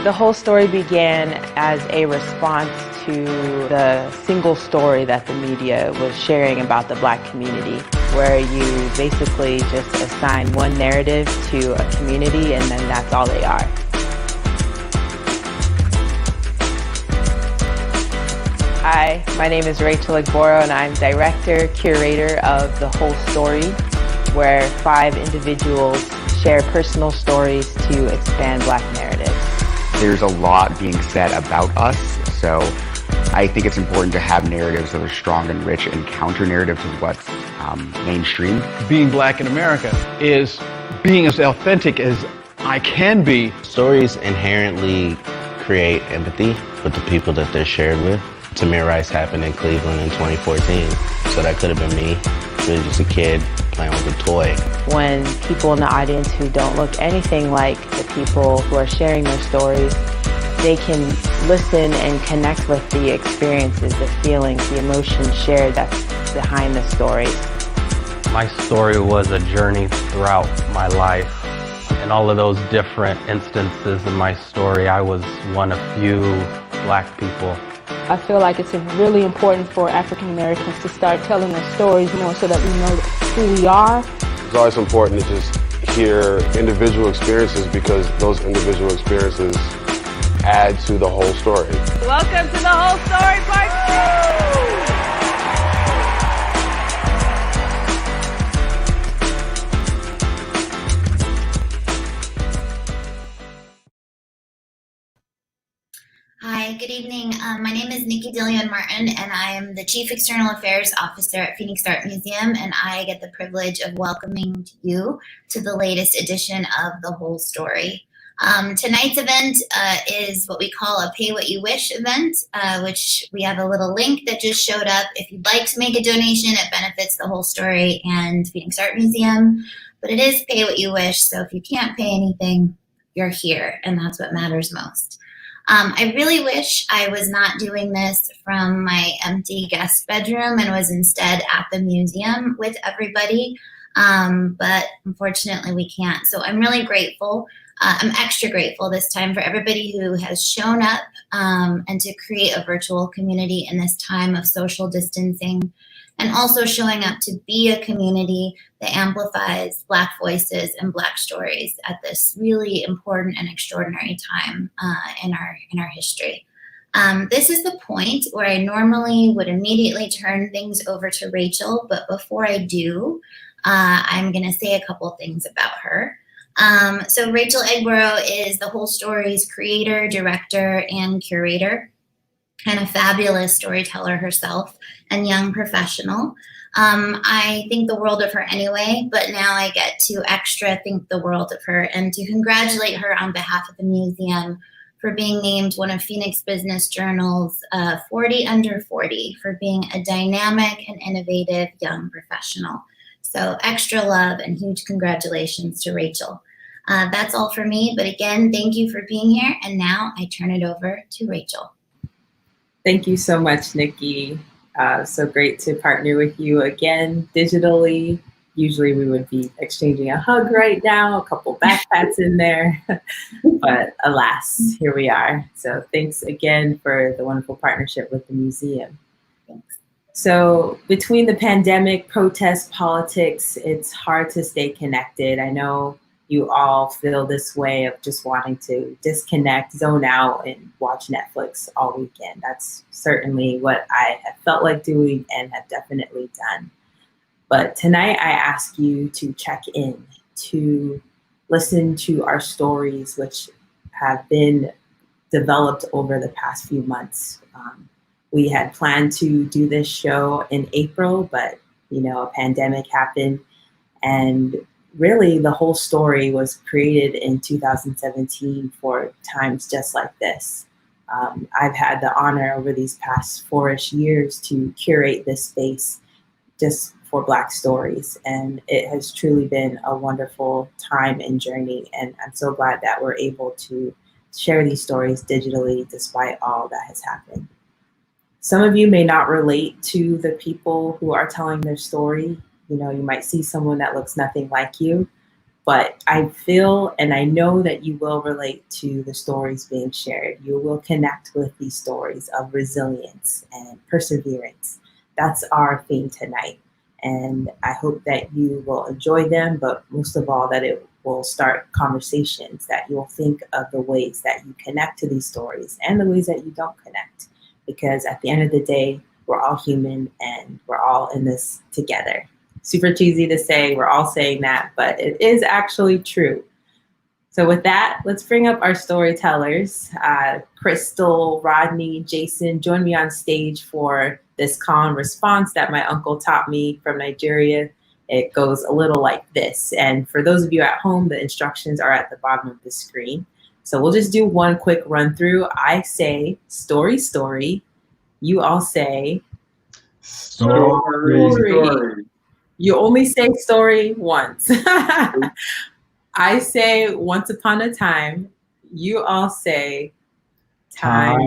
The whole story began as a response to the single story that the media was sharing about the Black community, where you basically just assign one narrative to a community and then that's all they are. Hi, my name is Rachel Egboro and I'm director, curator of The Whole Story, where 5 individuals share personal stories to expand Black narratives. There's a lot being said about us, so I think it's important to have narratives that are strong and rich and counter narratives of what's mainstream. Being Black in America is being as authentic as I can be. Stories inherently create empathy with the people that they're shared with. Tamir Rice happened in Cleveland in 2014, so that could have been me, really just a kid playing with a toy. When people in the audience who don't look anything like the people who are sharing their stories, they can listen and connect with the experiences, the feelings, the emotions shared that's behind the stories. My story was a journey throughout my life. In all of those different instances in my story, I was one of few Black people. I feel like it's really important for African Americans to start telling their stories more so that we know who we are. It's always important to just hear individual experiences because those individual experiences add to the whole story. Welcome to The Whole Story Part 2! Hi, good evening. My name is Necheé Chrystal Martin, and I am the Chief External Affairs Officer at Phoenix Art Museum, and I get the privilege of welcoming you to the latest edition of The Whole Story. Tonight's event is what we call a Pay What You Wish event, which we have a little link that just showed up. If you'd like to make a donation, it benefits The Whole Story and Phoenix Art Museum, but it is Pay What You Wish, so if you can't pay anything, you're here, and that's what matters most. I really wish I was not doing this from my empty guest bedroom and was instead at the museum with everybody, but unfortunately we can't. So I'm really grateful. I'm extra grateful this time for everybody who has shown up and to create a virtual community in this time of social distancing, and also showing up to be a community that amplifies Black voices and Black stories at this really important and extraordinary time in our history. This is the point where I normally would immediately turn things over to Rachel, but before I do, I'm gonna say a couple things about her. So Rachel Egboro is The Whole Story's creator, director, and curator, and a fabulous storyteller herself and young professional. I think the world of her anyway, but now I get to extra think the world of her and to congratulate her on behalf of the museum for being named one of Phoenix Business Journal's 40 Under 40 for being a dynamic and innovative young professional. So extra love and huge congratulations to Rachel. That's all for me, but again, thank you for being here, and now I turn it over to Rachel. Thank you so much, Necheé. So great to partner with you again digitally. Usually we would be exchanging a hug right now, a couple backpats in there, but alas, here we are. So thanks again for the wonderful partnership with the museum. Thanks. So between the pandemic, protests, politics, it's hard to stay connected. I know you all feel this way of just wanting to disconnect, zone out, and watch Netflix all weekend. That's certainly what I have felt like doing and have definitely done. But tonight I ask you to check in, to listen to our stories, which have been developed over the past few months. We had planned to do this show in April, but a pandemic happened, and really, the whole story was created in 2017 for times just like this. I've had the honor over these past 4-ish years to curate this space just for Black stories, and it has truly been a wonderful time and journey, and I'm so glad that we're able to share these stories digitally despite all that has happened. Some of you may not relate to the people who are telling their story. You might see someone that looks nothing like you, But I feel and I know that you will relate to the stories being shared. You will connect with these stories of resilience and perseverance. That's our theme tonight. And I hope that you will enjoy them, but most of all, that it will start conversations, that you'll think of the ways that you connect to these stories and the ways that you don't connect. Because at the end of the day, we're all human and we're all in this together. Super cheesy to say, we're all saying that, but it is actually true. So with that, let's bring up our storytellers. Chrystal, Rodney, Jason, join me on stage for this call and response that my uncle taught me from Nigeria. It goes a little like this. And for those of you at home, the instructions are at the bottom of the screen. So we'll just do one quick run through. I say story, story. You all say story. You only say story once. I say once upon a time. You all say time.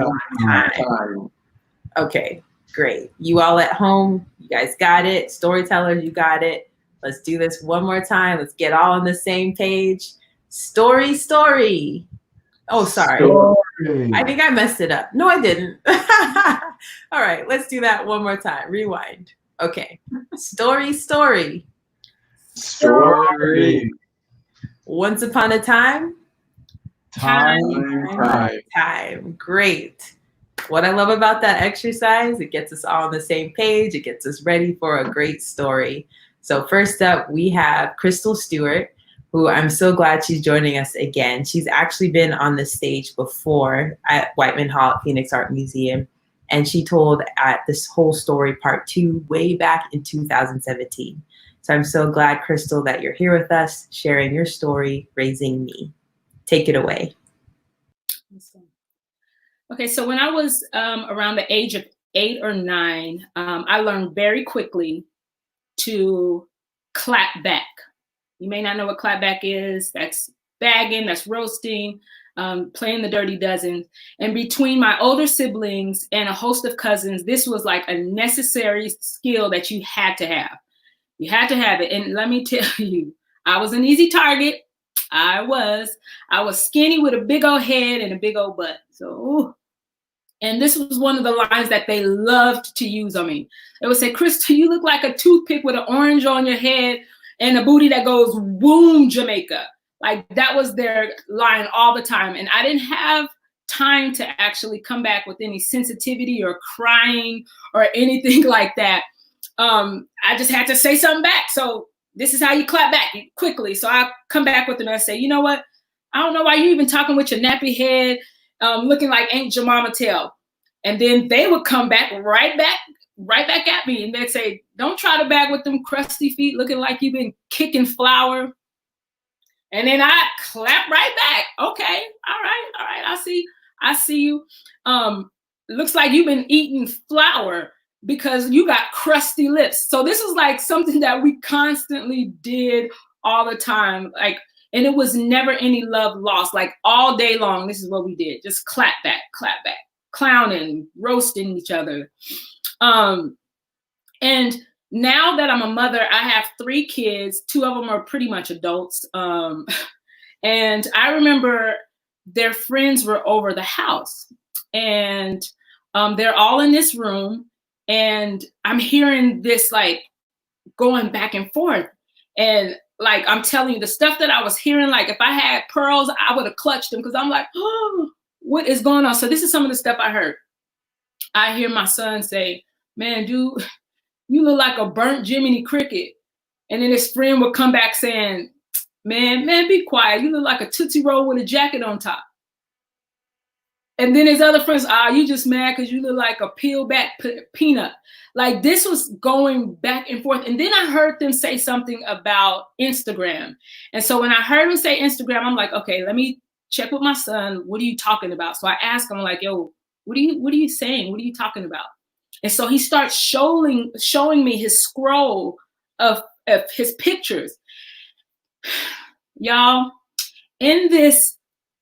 Okay, great. You all at home, you guys got it. Storytellers, you got it. Let's do this one more time. Let's get all on the same page. Story, story. Oh, sorry. Story. I think I messed it up. No, I didn't. All right, let's do that one more time. Rewind. Okay. Story, story. Story. Once upon a time. Time. Great. What I love about that exercise, it gets us all on the same page. It gets us ready for a great story. So first up, we have Chrystal Stewart, who I'm so glad she's joining us again. She's actually been on the stage before at Whiteman Hall at Phoenix Art Museum. And she told this whole story part 2 way back in 2017. So I'm so glad, Chrystal, that you're here with us, sharing your story, Raising Me. Take it away. Okay, so when I was around the age of 8 or 9, I learned very quickly to clap back. You may not know what clap back is. That's bagging, that's roasting, playing the Dirty Dozen. And between my older siblings and a host of cousins, this was like a necessary skill that you had to have. You had to have it. And let me tell you, I was an easy target. I was skinny with a big old head and a big old butt. So, and this was one of the lines that they loved to use on me. They would say, "Chrystal, you look like a toothpick with an orange on your head and a booty that goes, boom, Jamaica." Like that was their line all the time. And I didn't have time to actually come back with any sensitivity or crying or anything like that. I just had to say something back. So this is how you clap back quickly. So I come back with them and I say, "You know what? I don't know why you even talking with your nappy head, looking like Aunt Jemima Tell." And then they would come back right back at me. And they'd say, "Don't try to bag with them crusty feet looking like you've been kicking flour." And then I clap right back. "Okay, all right, I see you. Looks like you've been eating flour because you got crusty lips." So this was like something that we constantly did all the time. Like, and it was never any love lost. Like all day long, this is what we did. Just clap back, clowning, roasting each other. And now that I'm a mother, I have 3 kids. 2 of them are pretty much adults. And I remember their friends were over the house and they're all in this room and I'm hearing this like going back and forth. And like, I'm telling you the stuff that I was hearing, like if I had pearls, I would have clutched them because I'm like, "Oh, what is going on?" So this is some of the stuff I heard. I hear my son say, "Man, dude, you look like a burnt Jiminy Cricket." And then his friend would come back saying, man, be quiet. You look like a Tootsie Roll with a jacket on top." And then his other friends, "You just mad because you look like a peeled back peanut." Like this was going back and forth. And then I heard them say something about Instagram. And so when I heard them say Instagram, I'm like, okay, let me check with my son. What are you talking about? So I asked him, like, "Yo, what are you saying? What are you talking about?" And so he starts showing me his scroll of his pictures. Y'all, in this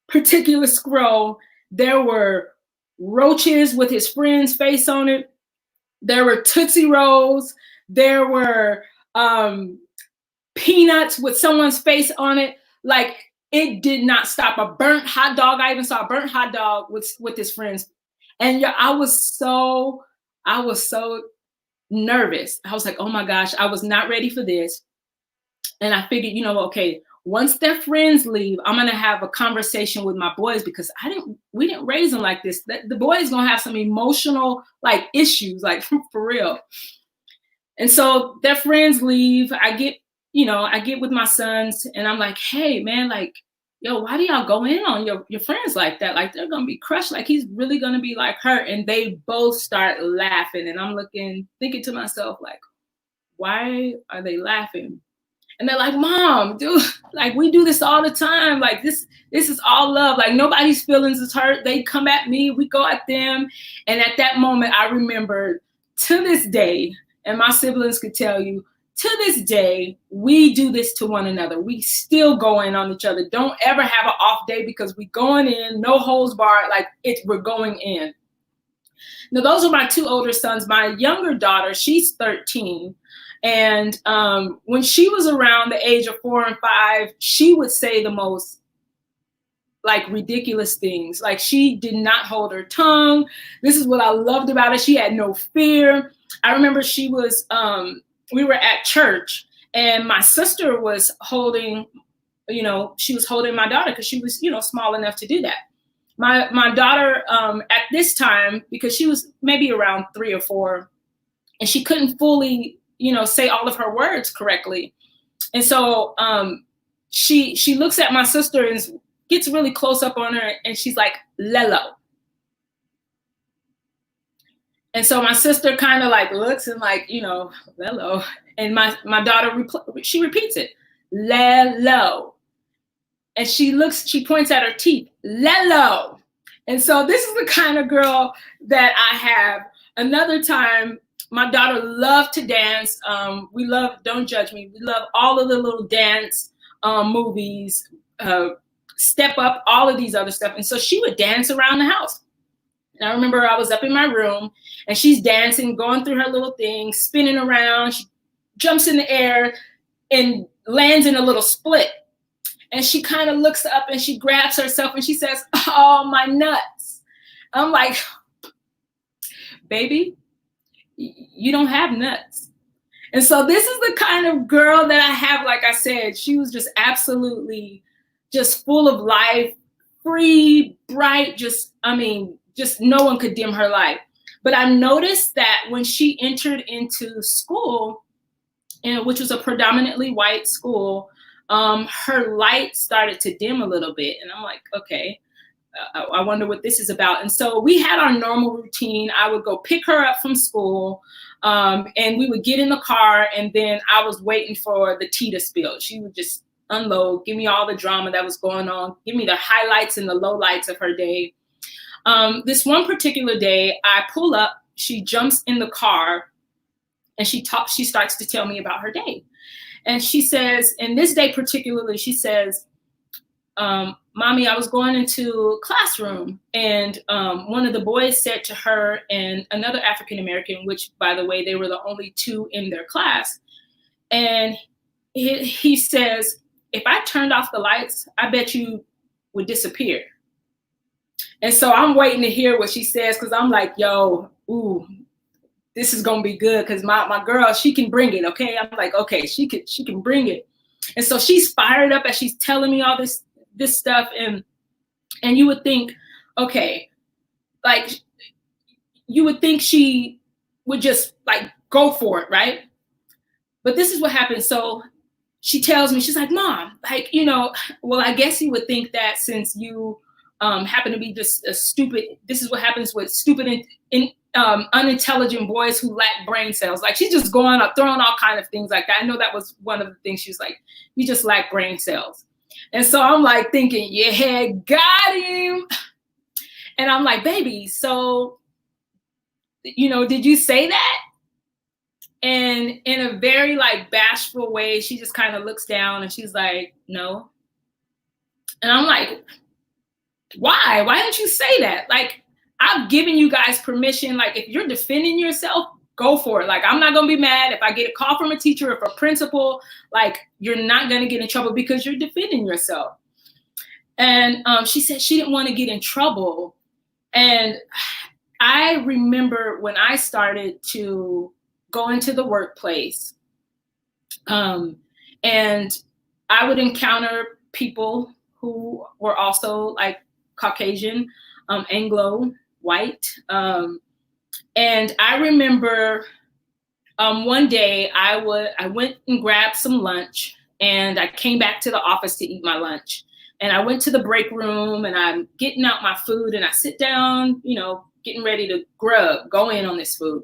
particular scroll, there were roaches with his friend's face on it. There were Tootsie Rolls. There were peanuts with someone's face on it. Like, it did not stop. A burnt hot dog. I even saw a burnt hot dog with his friends. And yeah, I was so nervous. I was like, oh my gosh, I was not ready for this. And I figured, you know, okay, once their friends leave, I'm gonna have a conversation with my boys, because we didn't raise them like this. The boys gonna have some emotional like issues, like for real. And so their friends leave. I get with my sons, and I'm like, hey man, like, yo, why do y'all go in on your friends like that? Like, they're gonna be crushed. Like, he's really gonna be like hurt. And they both start laughing, and I'm thinking to myself, like, why are they laughing? And they're like, Mom, dude, like, we do this all the time. Like, this is all love. Like, nobody's feelings is hurt. They come at me, we go at them. And at that moment, I remembered, to this day, and my siblings could tell you, to this day, we do this to one another. We still go in on each other. Don't ever have an off day, because we going in, no holds barred, like we're going in. Now, those are my two older sons. My younger daughter, she's 13. And when she was around the age of 4 and 5, she would say the most like ridiculous things. Like, she did not hold her tongue. This is what I loved about it. She had no fear. I remember she was, we were at church, and my sister was holding, she was holding my daughter, because she was, small enough to do that. My daughter, at this time, because she was maybe around 3 or 4, and she couldn't fully, say all of her words correctly. And so she looks at my sister and gets really close up on her, and she's like, Lelo. And so my sister kind of like looks and like, Lelo. And my daughter, she repeats it, Lelo. And she points at her teeth, Lelo. And so this is the kind of girl that I have. Another time, my daughter loved to dance. We love, don't judge me, we love all of the little dance movies, Step Up, all of these other stuff. And so she would dance around the house. And I remember I was up in my room, and she's dancing, going through her little thing, spinning around. She jumps in the air and lands in a little split. And she kind of looks up and she grabs herself and she says, oh, my nuts. I'm like, baby, you don't have nuts. And so this is the kind of girl that I have. Like I said, she was just absolutely just full of life, free, bright, just no one could dim her light. But I noticed that when she entered into school, which was a predominantly white school, her light started to dim a little bit. And I'm like, okay, I wonder what this is about. And so we had our normal routine. I would go pick her up from school, and we would get in the car, and then I was waiting for the tea to spill. She would just unload, give me all the drama that was going on, give me the highlights and the lowlights of her day. This one particular day, I pull up, she jumps in the car, and she starts to tell me about her day. And she says, and this day particularly, she says, Mommy, I was going into classroom, and one of the boys said to her and another African-American, which, by the way, they were the only two in their class. And he says, if I turned off the lights, I bet you would disappear. And so I'm waiting to hear what she says, because I'm like, yo, ooh, this is going to be good, because my girl, she can bring it, okay? I'm like, okay, she can bring it. And so she's fired up as she's telling me all this stuff. And you would think, okay, like, you would think she would just like go for it, right? But this is what happened. So she tells me, she's like, Mom, like, well, I guess you would think that since you happen to be just a stupid, this is what happens with stupid unintelligent boys who lack brain cells. Like, she's just going up, throwing all kind of things like that. I know that was one of the things she was like, you just lack brain cells. And so I'm like thinking, yeah, got him. And I'm like, baby, so, did you say that? And in a very like bashful way, she just kind of looks down and she's like, no. And I'm like, why don't you say that? Like, I've given you guys permission. Like, if you're defending yourself, go for it. Like, I'm not going to be mad if I get a call from a teacher or a principal. Like, you're not going to get in trouble because you're defending yourself. And she said she didn't want to get in trouble. And I remember when I started to go into the workplace, and I would encounter people who were also like Caucasian, Anglo, white. And I remember one day I went and grabbed some lunch, and I came back to the office to eat my lunch. And I went to the break room, and I'm getting out my food, and I sit down, you know, getting ready to go in on this food.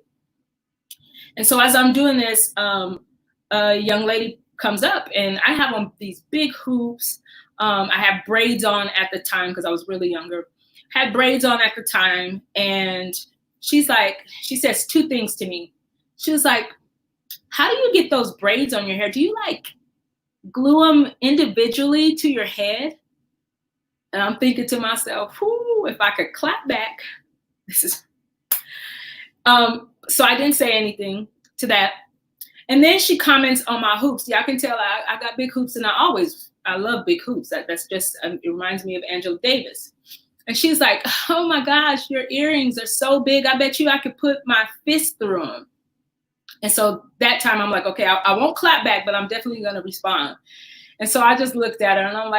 And so as I'm doing this, a young lady comes up, and I have on these big hoops. I had braids on at the time because I was really younger. Had braids on at the time, and she says two things to me. She was like, "How do you get those braids on your hair? Do you like glue them individually to your head?" And I'm thinking to myself, "Whoo, if I could clap back." This is so I didn't say anything to that. And then she comments on my hoops. Y'all can tell I got big hoops, and I love big hoops. That's just, it reminds me of Angela Davis. And she's like, "Oh my gosh, your earrings are so big. I bet you I could put my fist through them." And so that time I'm like, okay, I won't clap back, but I'm definitely going to respond. And so I just looked at her, and I'm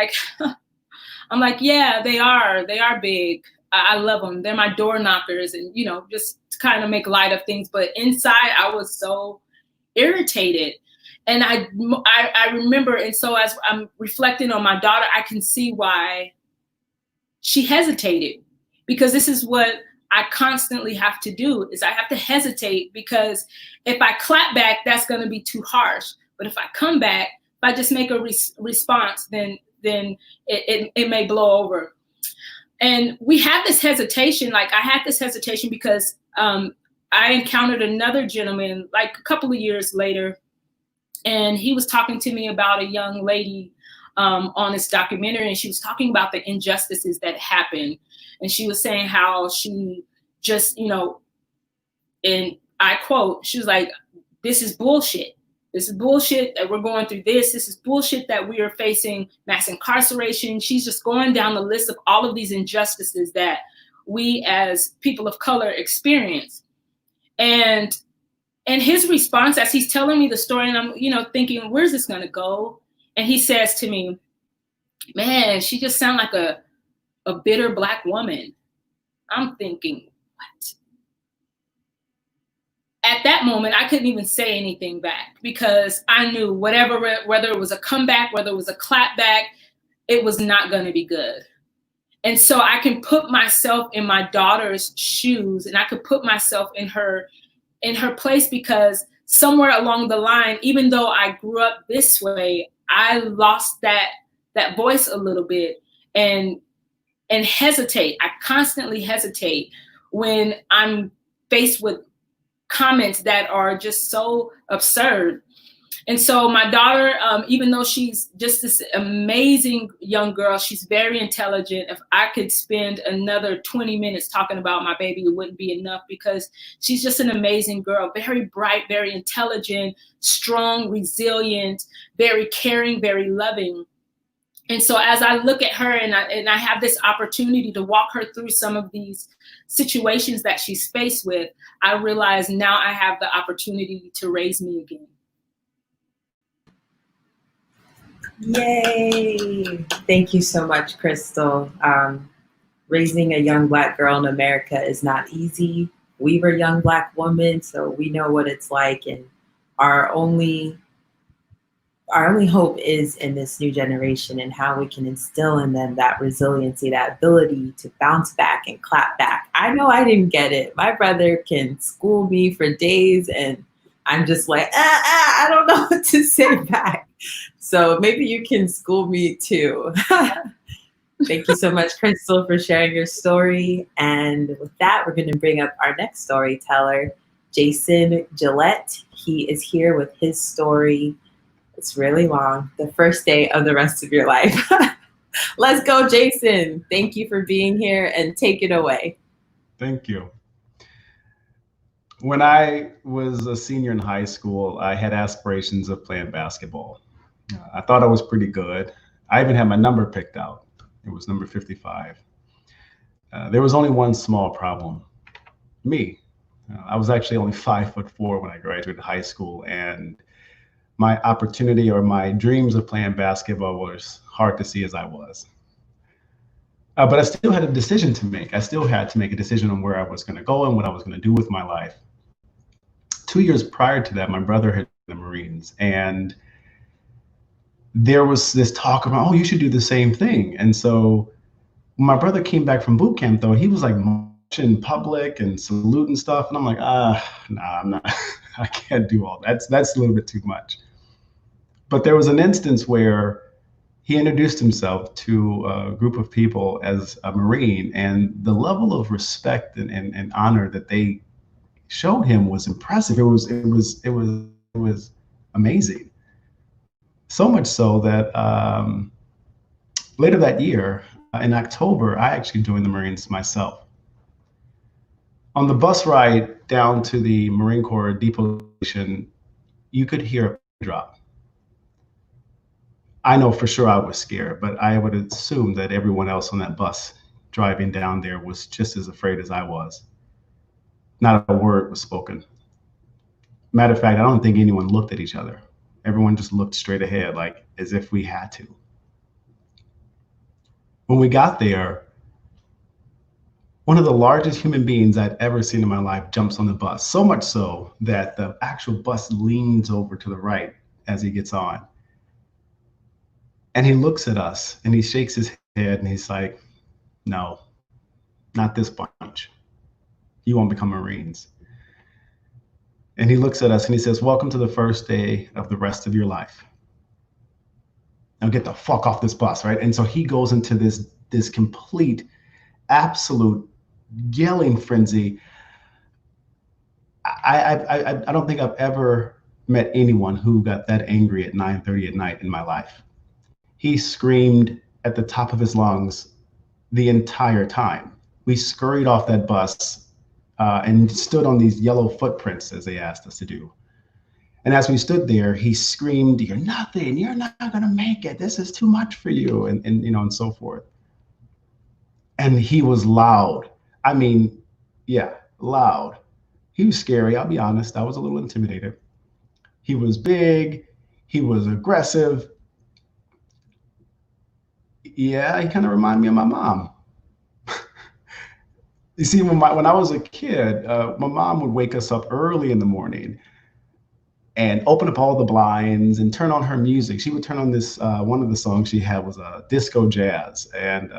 like, yeah, they are big. I love them. They're my door knockers, and, you know, just to kind of make light of things. But inside I was so irritated. And I remember, and so as I'm reflecting on my daughter, I can see why she hesitated, because this is what I constantly have to do, is I have to hesitate, because if I clap back, that's going to be too harsh. But if I come back, if I just make a response, then it may blow over. And we have this hesitation. Like, I had this hesitation because I encountered another gentleman like a couple of years later, and he was talking to me about a young lady on this documentary, and she was talking about the injustices that happened. And she was saying how she just, you know, and I quote, she was like, "This is bullshit. This is bullshit that we're going through this. This is bullshit that we are facing mass incarceration." She's just going down the list of all of these injustices that we as people of color experience. And his response, as he's telling me the story, and I'm, you know, thinking, where's this going to go? And he says to me, "Man, she just sounds like a bitter Black woman." I'm thinking, what? At that moment, I couldn't even say anything back, because I knew whether it was a comeback, whether it was a clap back, it was not going to be good. And so I can put myself in my daughter's shoes, and I could put myself in her place, because somewhere along the line, even though I grew up this way, I lost that voice a little bit, and hesitate. I constantly hesitate when I'm faced with comments that are just so absurd. And so my daughter, even though she's just this amazing young girl, she's very intelligent. If I could spend another 20 minutes talking about my baby, it wouldn't be enough, because she's just an amazing girl, very bright, very intelligent, strong, resilient, very caring, very loving. And so as I look at her, and I have this opportunity to walk her through some of these situations that she's faced with, I realize now I have the opportunity to raise me again. Yay! Thank you so much, Chrystal. Raising a young Black girl in America is not easy. We were young Black women, so we know what it's like, and our only hope is in this new generation, and how we can instill in them that resiliency, that ability to bounce back and clap back. I know I didn't get it. My brother can school me for days, and I'm just like, I don't know what to say back. So maybe you can school me too. Thank you so much, Chrystal, for sharing your story. And with that, we're going to bring up our next storyteller, Jason Gillette. He is here with his story. It's really long. The first day of the rest of your life. Let's go, Jason. Thank you for being here, and take it away. Thank you. When I was a senior in high school, I had aspirations of playing basketball. I thought I was pretty good. I even had my number picked out. It was number 55. There was only one small problem. Me. I was actually only 5'4" when I graduated high school, and my opportunity or my dreams of playing basketball was hard to see as I was. But I still had a decision to make. I still had to make a decision on where I was going to go and what I was going to do with my life. 2 years prior to that, my brother had been in the Marines, and there was this talk about, oh, you should do the same thing. And so when my brother came back from boot camp, though, he was like marching in public and saluting stuff. And I'm like, nah, I'm not, I can't do all that. That's a little bit too much. But there was an instance where he introduced himself to a group of people as a Marine, and the level of respect and honor that they showed him was impressive. It was amazing. So much so that later that year, in October, I actually joined the Marines myself. On the bus ride down to the Marine Corps depot station, you could hear a drop. I know for sure I was scared, but I would assume that everyone else on that bus driving down there was just as afraid as I was. Not a word was spoken. Matter of fact, I don't think anyone looked at each other. Everyone just looked straight ahead, like as if we had to. When we got there, one of the largest human beings I'd ever seen in my life jumps on the bus, so much so that the actual bus leans over to the right as he gets on. And he looks at us and he shakes his head and he's like, no, not this bunch. You won't become Marines. And he looks at us and he says, welcome to the first day of the rest of your life. Now get the fuck off this bus, right? And so he goes into this complete, absolute yelling frenzy. I don't think I've ever met anyone who got that angry at 9:30 at night in my life. He screamed at the top of his lungs the entire time. We scurried off that bus and stood on these yellow footprints as they asked us to do. And as we stood there, he screamed, you're nothing, you're not gonna make it. This is too much for you, and you know, and so forth. And he was loud. I mean, yeah, loud. He was scary, I'll be honest. I was a little intimidated. He was big, he was aggressive. Yeah, he kind of reminded me of my mom. You see, when I was a kid, my mom would wake us up early in the morning and open up all the blinds and turn on her music. She would turn on this, one of the songs she had was disco jazz. And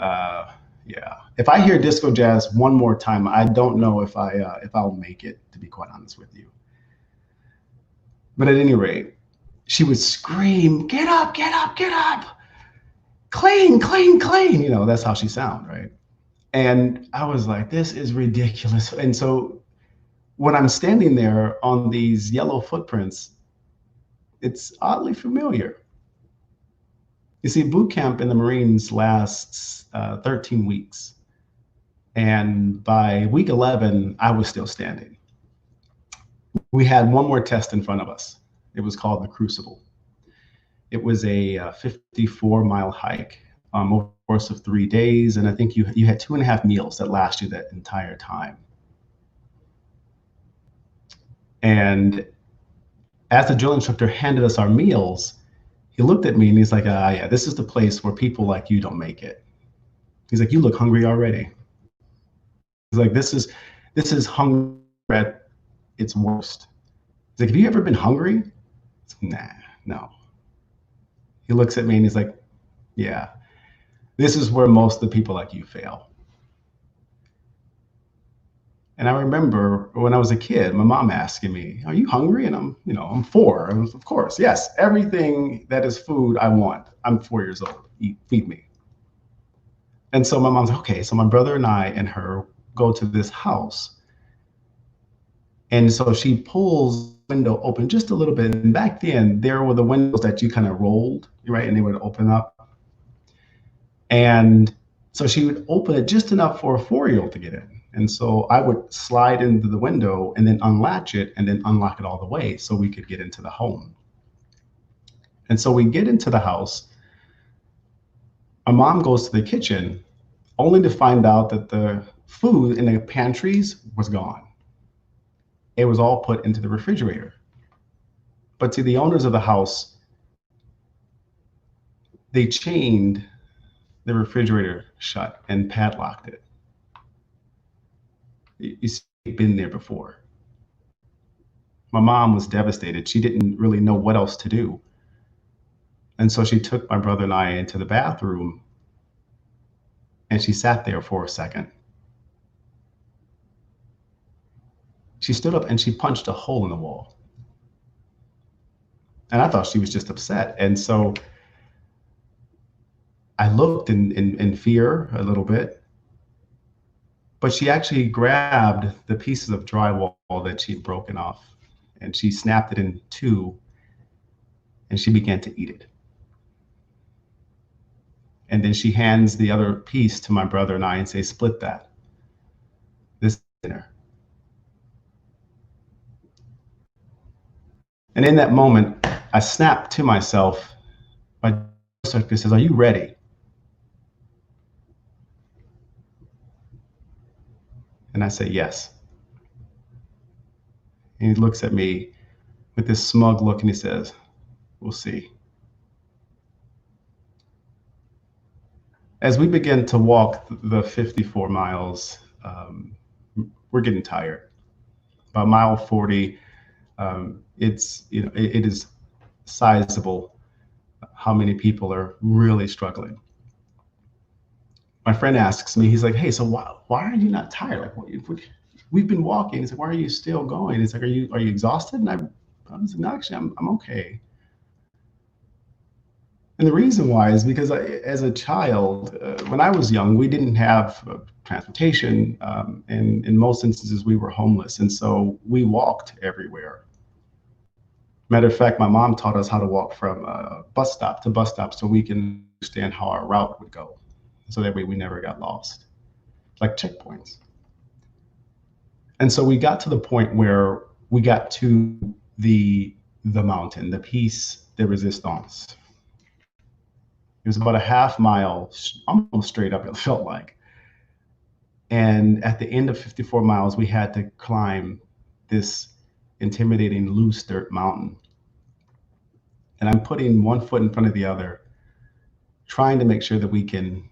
yeah, if I hear disco jazz one more time, I don't know if I'll make it, to be quite honest with you. But at any rate, she would scream, get up, get up, get up. Clean, clean, clean. You know, that's how she sounds, right? And I was like, this is ridiculous. And so when I'm standing there on these yellow footprints, it's oddly familiar. You see, boot camp in the Marines lasts 13 weeks. And by week 11, I was still standing. We had one more test in front of us. It was called the Crucible. It was a 54-mile hike over the course of 3 days. And I think you had 2.5 meals that last you that entire time. And as the drill instructor handed us our meals, he looked at me and he's like, yeah, this is the place where people like you don't make it. He's like, you look hungry already. He's like, this is hunger at its worst. He's like, have you ever been hungry? Nah, no. He looks at me and he's like, yeah, this is where most of the people like you fail. And I remember when I was a kid, my mom asking me, are you hungry? And I'm 4. And of course, yes, everything that is food I want. I'm 4 years old, feed me. And so my mom's like, okay, so my brother and I and her go to this house. And so she pulls the window open just a little bit. And back then, there were the windows that you kind of rolled, right? And they would open up. And so she would open it just enough for a 4-year-old to get in. And so I would slide into the window and then unlatch it and then unlock it all the way so we could get into the home. And so we get into the house. My mom goes to the kitchen only to find out that the food in the pantries was gone. It was all put into the refrigerator. But to the owners of the house, they chained the refrigerator shut and padlocked it. You see, it's been there before. My mom was devastated. She didn't really know what else to do. And so she took my brother and I into the bathroom, and she sat there for a second. She stood up and she punched a hole in the wall. And I thought she was just upset. And so I looked in fear a little bit, but she actually grabbed the pieces of drywall that she'd broken off, and she snapped it in two, and she began to eat it. And then she hands the other piece to my brother and I and say, split that. This is dinner. And in that moment, I snapped to myself. My doctor says, are you ready? And I say, yes. And he looks at me with this smug look and he says, we'll see. As we begin to walk the 54 miles, we're getting tired. By mile 40, it is sizable how many people are really struggling. My friend asks me, he's like, hey, so why are you not tired? Like, we've been walking. He's like, why are you still going? It's like, are you exhausted? And I was like, no, actually, I'm okay. And the reason why is because as a child, when I was young, we didn't have transportation. And in most instances, we were homeless. And so we walked everywhere. Matter of fact, my mom taught us how to walk from bus stop to bus stop so we can understand how our route would go. So that way we never got lost, like checkpoints. And so we got to the point where we got to the mountain, the Piece de Resistance. It was about a half mile, almost straight up, it felt like. And at the end of 54 miles, we had to climb this intimidating loose dirt mountain. And I'm putting one foot in front of the other, trying to make sure that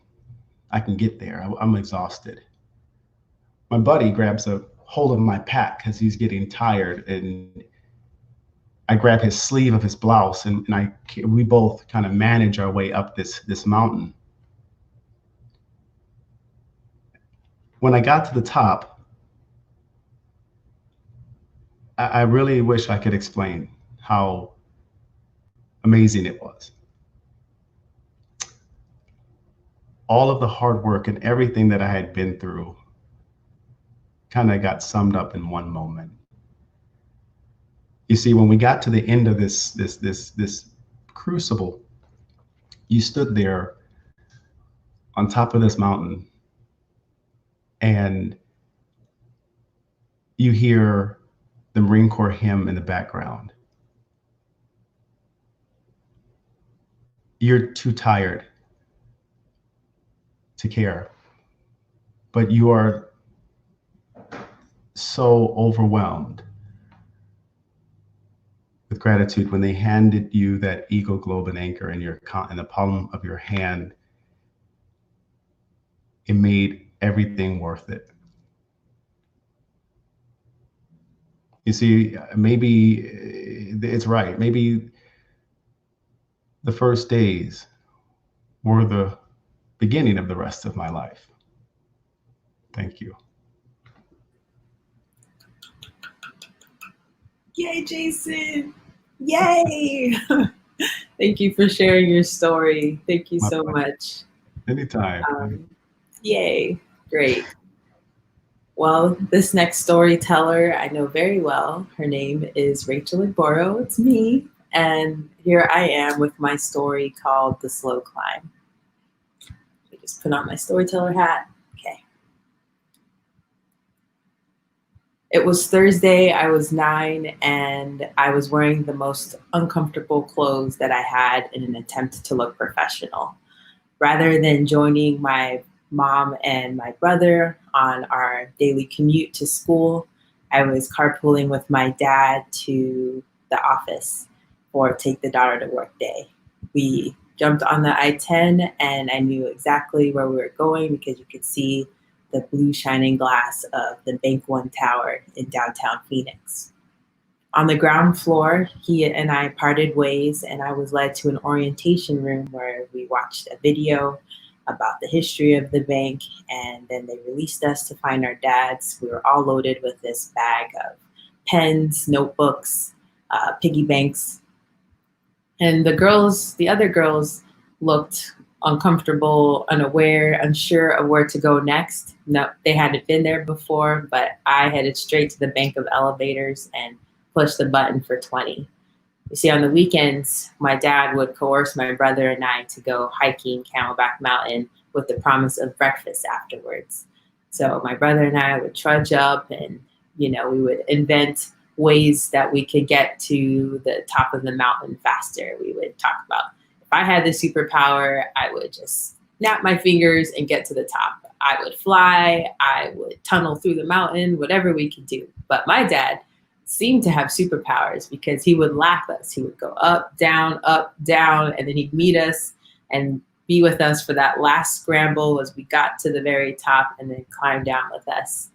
I can get there. I'm exhausted. My buddy grabs a hold of my pack because he's getting tired, and I grab his sleeve of his blouse, and we both kind of manage our way up this mountain. When I got to the top, I really wish I could explain how amazing it was. All of the hard work and everything that I had been through kind of got summed up in one moment. You see, when we got to the end of this crucible, you stood there on top of this mountain and you hear the Marine Corps hymn in the background. You're too tired to care, but you are so overwhelmed with gratitude when they handed you that Eagle Globe and Anchor in the palm of your hand. It made everything worth it. You see, maybe it's right. Maybe the first days were the beginning of the rest of my life. Thank you. Yay, Jason. Yay. Thank you for sharing your story. Thank you so much. Anytime. Yay. Great. Well, this next storyteller I know very well. Her name is Rachel Igboro. It's me. And here I am with my story called The Slow Climb. I just put on my storyteller hat. Okay. It was Thursday, I was 9, and I was wearing the most uncomfortable clothes that I had in an attempt to look professional. Rather than joining my mom and my brother on our daily commute to school, I was carpooling with my dad to the office for take the daughter to work day. We jumped on the I-10 and I knew exactly where we were going because you could see the blue shining glass of the Bank One Tower in downtown Phoenix. On the ground floor, he and I parted ways, and I was led to an orientation room where we watched a video about the history of the bank, and then they released us to find our dads. We were all loaded with this bag of pens, notebooks, piggy banks. And the other girls looked uncomfortable, unaware, unsure of where to go next. No, they hadn't been there before, but I headed straight to the bank of elevators and pushed the button for 20. You see, on the weekends, my dad would coerce my brother and I to go hiking Camelback Mountain with the promise of breakfast afterwards. So my brother and I would trudge up and, we would invent ways that we could get to the top of the mountain faster. We would talk about, if I had the superpower, I would just snap my fingers and get to the top. I would fly, I would tunnel through the mountain, whatever we could do. But my dad seemed to have superpowers because he would laugh us. He would go up, down, and then he'd meet us and be with us for that last scramble as we got to the very top and then climb down with us.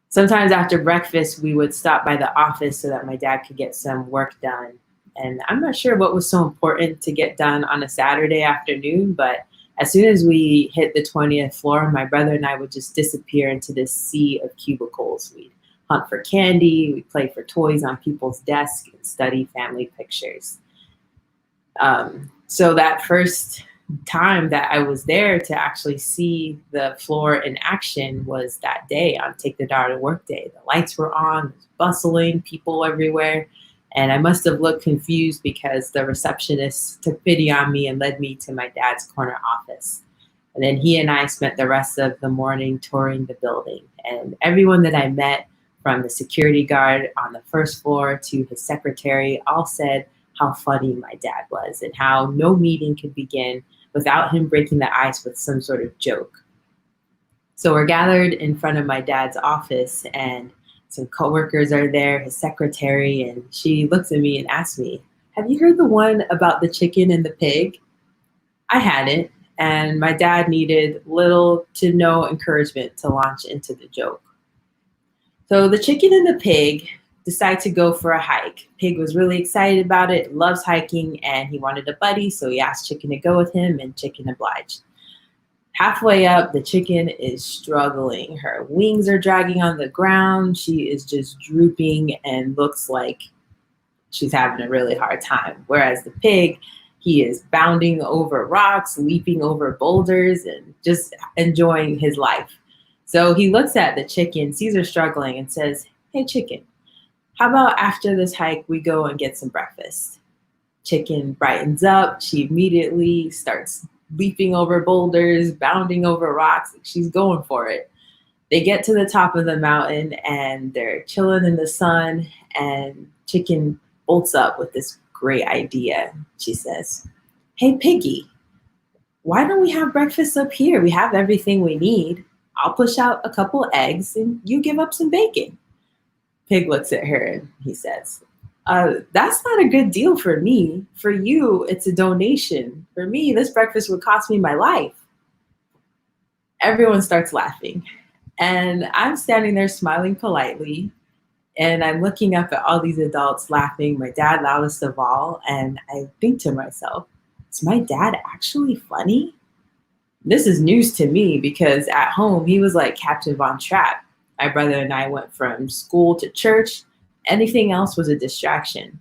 Sometimes after breakfast, we would stop by the office so that my dad could get some work done. And I'm not sure what was so important to get done on a Saturday afternoon, but as soon as we hit the 20th floor, my brother and I would just disappear into this sea of cubicles. We'd hunt for candy, we'd play for toys on people's desks, and study family pictures. So that first time that I was there to actually see the floor in action was that day on Take the Daughter to Work Day. The lights were on, bustling, people everywhere. And I must have looked confused because the receptionist took pity on me and led me to my dad's corner office. And then he and I spent the rest of the morning touring the building. And everyone that I met, from the security guard on the first floor to his secretary, all said how funny my dad was and how no meeting could begin without him breaking the ice with some sort of joke. So we're gathered in front of my dad's office and some coworkers are there, his secretary, and she looks at me and asks me, "Have you heard the one about the chicken and the pig?" I hadn't, and my dad needed little to no encouragement to launch into the joke. So the chicken and the pig decide to go for a hike. Pig was really excited about it, loves hiking, and he wanted a buddy, so he asked Chicken to go with him, and Chicken obliged. Halfway up, the chicken is struggling. Her wings are dragging on the ground. She is just drooping and looks like she's having a really hard time. Whereas the pig, he is bounding over rocks, leaping over boulders, and just enjoying his life. So he looks at the chicken, sees her struggling, and says, "Hey, chicken, how about after this hike, we go and get some breakfast?" Chicken brightens up. She immediately starts leaping over boulders, bounding over rocks. She's going for it. They get to the top of the mountain and they're chilling in the sun, and Chicken bolts up with this great idea. She says, "Hey, Piggy, why don't we have breakfast up here? We have everything we need. I'll push out a couple eggs and you give up some bacon." Pig looks at her and he says, "That's not a good deal for me. For you, it's a donation. For me, this breakfast would cost me my life." Everyone starts laughing. And I'm standing there smiling politely. And I'm looking up at all these adults laughing, my dad loudest of all. And I think to myself, is my dad actually funny? This is news to me because at home, he was like Captain Von Trapp. My brother and I went from school to church. Anything else was a distraction.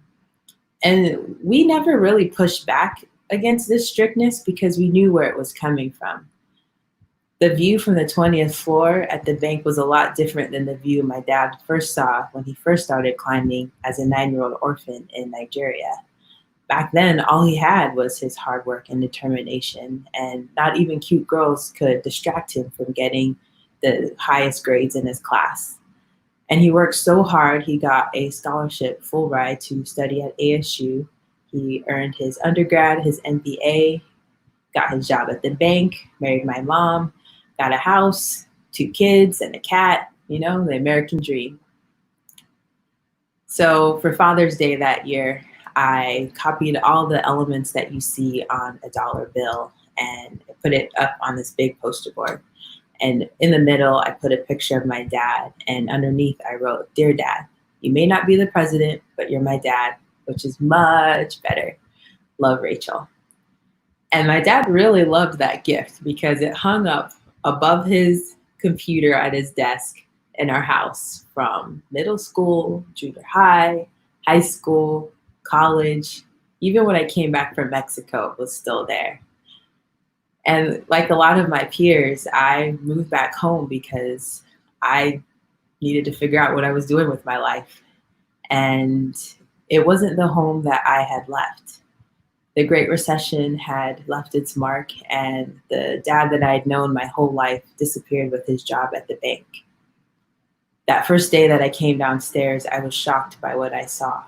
And we never really pushed back against this strictness because we knew where it was coming from. The view from the 20th floor at the bank was a lot different than the view my dad first saw when he first started climbing as a 9-year-old orphan in Nigeria. Back then, all he had was his hard work and determination, and not even cute girls could distract him from getting the highest grades in his class. And he worked so hard, he got a scholarship full ride to study at ASU. He earned his undergrad, his MBA, got his job at the bank, married my mom, got a house, 2 kids, and a cat, you know, the American dream. So for Father's Day that year, I copied all the elements that you see on a dollar bill and put it up on this big poster board. And in the middle, I put a picture of my dad. And underneath, I wrote, "Dear Dad, you may not be the president, but you're my dad, which is much better. Love, Rachel." And my dad really loved that gift because it hung up above his computer at his desk in our house from middle school, junior high, high school, college. Even when I came back from Mexico, it was still there. And like a lot of my peers, I moved back home because I needed to figure out what I was doing with my life. And it wasn't the home that I had left. The Great Recession had left its mark, and the dad that I'd known my whole life disappeared with his job at the bank. That first day that I came downstairs, I was shocked by what I saw.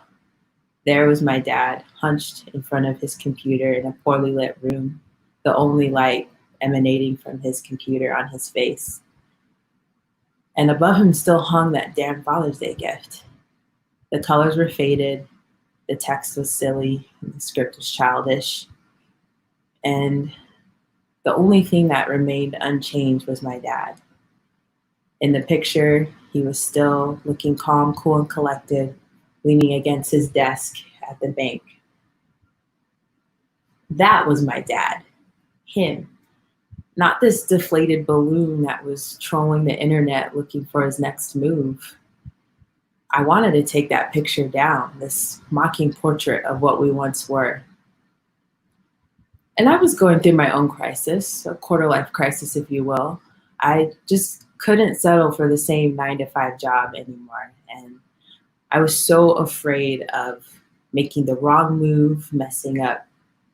There was my dad, hunched in front of his computer in a poorly lit room, the only light emanating from his computer on his face. And above him still hung that damn Father's Day gift. The colors were faded, the text was silly, and the script was childish. And the only thing that remained unchanged was my dad. In the picture, he was still looking calm, cool, and collected, leaning against his desk at the bank. That was my dad. Him, not this deflated balloon that was trolling the internet looking for his next move. I wanted to take that picture down, this mocking portrait of what we once were. And I was going through my own crisis, a quarter-life crisis, if you will. I just couldn't settle for the same 9-to-5 job anymore. And I was so afraid of making the wrong move, messing up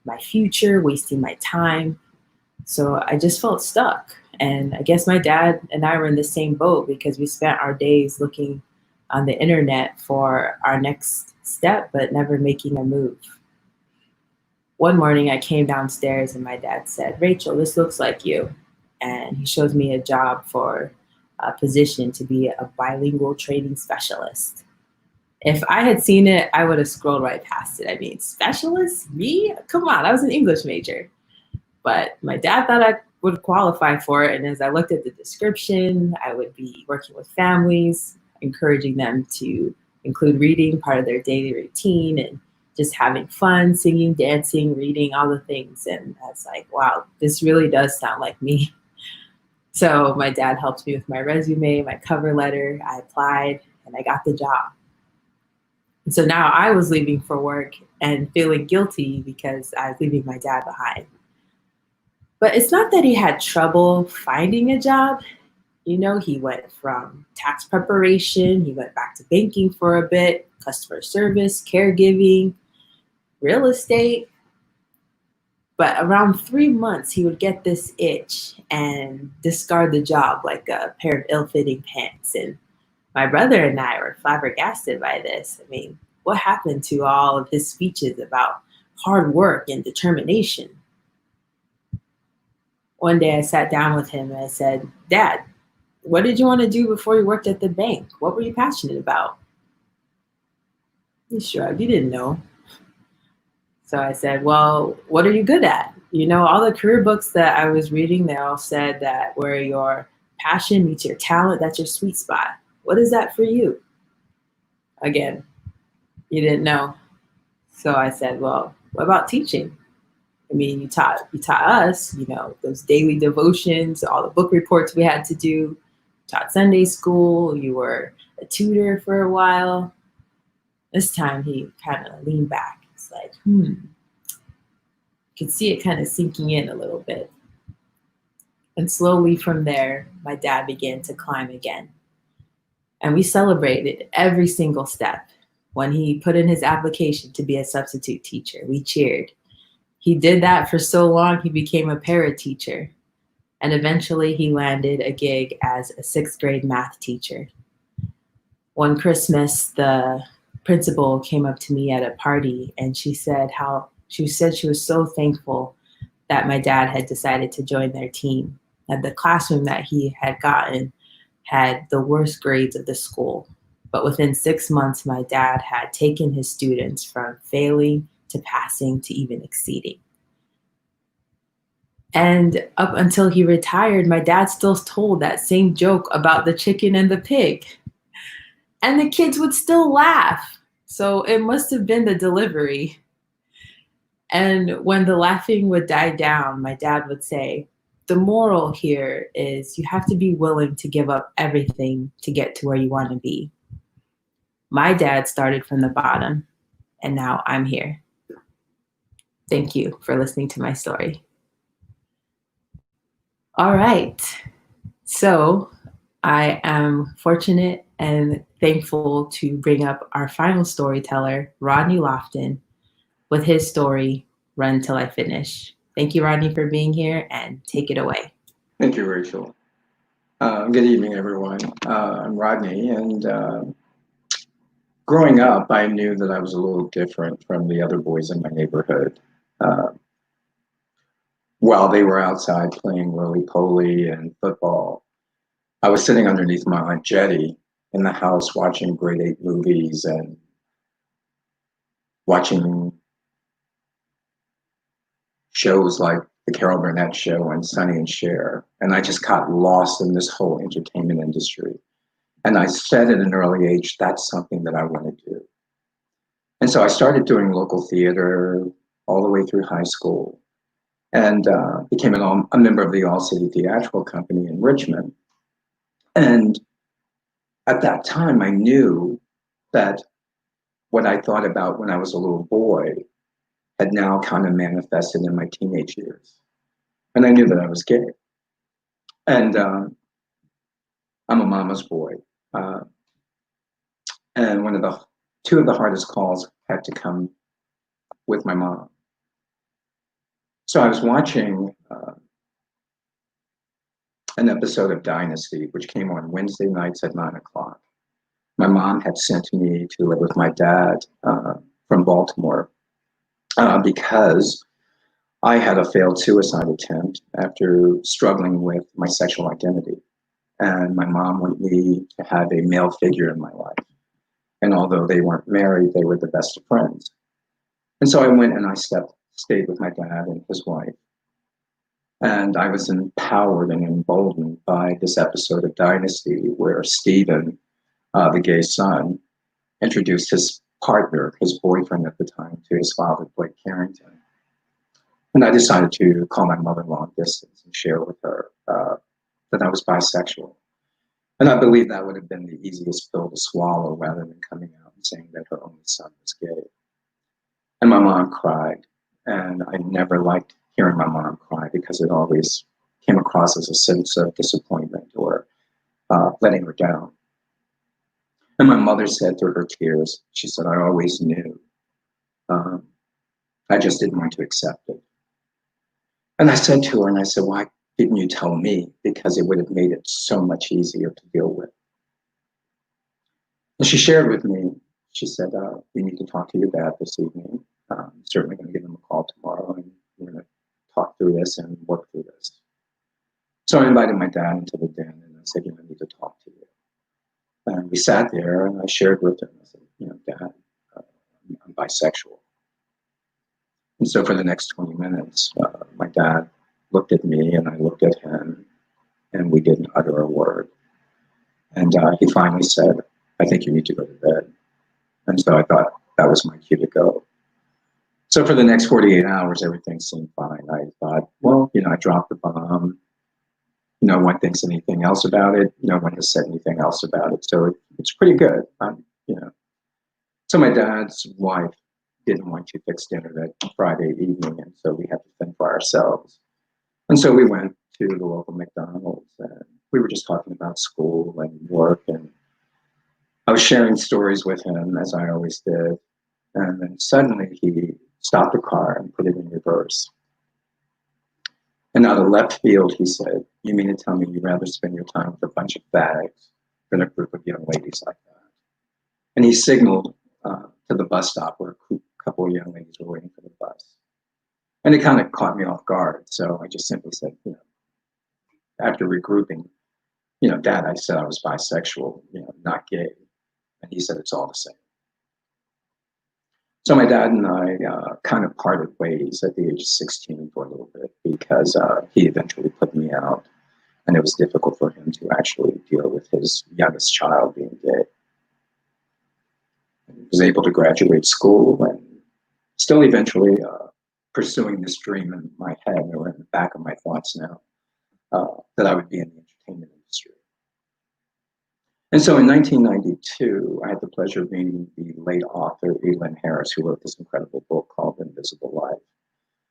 my future, wasting my time. So I just felt stuck. And I guess my dad and I were in the same boat because we spent our days looking on the internet for our next step, but never making a move. One morning I came downstairs and my dad said, "Rachel, this looks like you." And he shows me a job for a position to be a bilingual training specialist. If I had seen it, I would have scrolled right past it. I mean, specialist? Me? Come on, I was an English major. But my dad thought I would qualify for it. And as I looked at the description, I would be working with families, encouraging them to include reading, part of their daily routine, and just having fun, singing, dancing, reading, all the things. And I was like, wow, this really does sound like me. So my dad helped me with my resume, my cover letter. I applied and I got the job. And so now I was leaving for work and feeling guilty because I was leaving my dad behind. But it's not that he had trouble finding a job. You know, he went from tax preparation, he went back to banking for a bit, customer service, caregiving, real estate. But around 3 months, he would get this itch and discard the job like a pair of ill-fitting pants. And my brother and I were flabbergasted by this. I mean, what happened to all of his speeches about hard work and determination? One day I sat down with him and I said, "Dad, what did you want to do before you worked at the bank? What were you passionate about?" He shrugged. He didn't know. So I said, "Well, what are you good at?" You know, all the career books that I was reading, they all said that where your passion meets your talent, that's your sweet spot. What is that for you? Again, you didn't know. So I said, "Well, what about teaching? I mean, you taught us, you know, those daily devotions, all the book reports we had to do, taught Sunday school, you were a tutor for a while." This time he kind of leaned back. It's like, could see it kind of sinking in a little bit. And slowly from there, my dad began to climb again. And we celebrated every single step. When he put in his application to be a substitute teacher, we cheered. He did that for so long, he became a para teacher. And eventually he landed a gig as a 6th grade math teacher. one Christmas, the principal came up to me at a party and she said she was so thankful that my dad had decided to join their team. And the classroom that he had gotten had the worst grades of the school. But within 6 months, my dad had taken his students from failing to passing to even exceeding. And up until he retired, my dad still told that same joke about the chicken and the pig. And the kids would still laugh. So it must have been the delivery. And when the laughing would die down, my dad would say, the moral here is you have to be willing to give up everything to get to where you want to be. My dad started from the bottom, and now I'm here. Thank you for listening to my story. All right. So I am fortunate and thankful to bring up our final storyteller, Rodney Lofton, with his story, Run Till I Finish. Thank you, Rodney, for being here, and take it away. Thank you, Rachel. Good evening, everyone. I'm Rodney, and growing up, I knew that I was a little different from the other boys in my neighborhood. While they were outside playing roly-poly and football, I was sitting underneath my Aunt Jetty in the house watching grade 8 movies and watching shows like the Carol Burnett Show and Sonny and Cher. And I just got lost in this whole entertainment industry. And I said at an early age, that's something that I want to do. And so I started doing local theater all the way through high school and became a member of the All-City Theatrical Company in Richmond. And at that time, I knew that what I thought about when I was a little boy had now kind of manifested in my teenage years. And I knew that I was gay. And I'm a mama's boy. And two of the hardest calls had to come with my mom. So I was watching an episode of Dynasty, which came on Wednesday nights at 9 o'clock. My mom had sent me to live with my dad from Baltimore because I had a failed suicide attempt after struggling with my sexual identity. And my mom wanted me to have a male figure in my life. And although they weren't married, they were the best of friends. And so I went and I stayed with my dad and his wife. And I was empowered and emboldened by this episode of Dynasty where Stephen, the gay son, introduced his partner, his boyfriend at the time, to his father, Blake Carrington. And I decided to call my mother long distance and share with her that I was bisexual. And I believe that would have been the easiest pill to swallow rather than coming out and saying that her only son was gay. And my mom cried. And I never liked hearing my mom cry because it always came across as a sense of disappointment or letting her down. And my mother said through her tears, she said, I always knew. I just didn't want to accept it. And I said to her, why didn't you tell me? Because it would have made it so much easier to deal with. And she shared with me, she said, we need to talk to your dad this evening. I'm certainly going to give him a call tomorrow and we're going to talk through this and work through this. So I invited my dad into the den and I said, I need to talk to you. And we sat there and I shared with him, I said, Dad, I'm bisexual. And so for the next 20 minutes, my dad looked at me and I looked at him and we didn't utter a word. And he finally said, I think you need to go to bed. And so I thought that was my cue to go. So for the next 48 hours, everything seemed fine. I thought, well, I dropped the bomb. No one thinks anything else about it. No one has said anything else about it. So it's pretty good. So my dad's wife didn't want to fix dinner that Friday evening, and so we had to fend for ourselves. And so we went to the local McDonald's, and we were just talking about school and work, and I was sharing stories with him, as I always did. And then suddenly he stopped the car and put it in reverse. And out of left field, he said, you mean to tell me you'd rather spend your time with a bunch of fags than a group of young ladies like that? And he signaled to the bus stop where a couple of young ladies were waiting for the bus. And it kind of caught me off guard. So I just simply said, after regrouping, Dad, I said I was bisexual, not gay. And he said, it's all the same. So my dad and I kind of parted ways at the age of 16 for a little bit because he eventually put me out. And it was difficult for him to actually deal with his youngest child being gay. He was able to graduate school and still eventually pursuing this dream in my head, or in the back of my thoughts now, that I would be in the entertainment industry. And so in 1992, I had the pleasure of meeting the late author, Elin Harris, who wrote this incredible book called Invisible Life.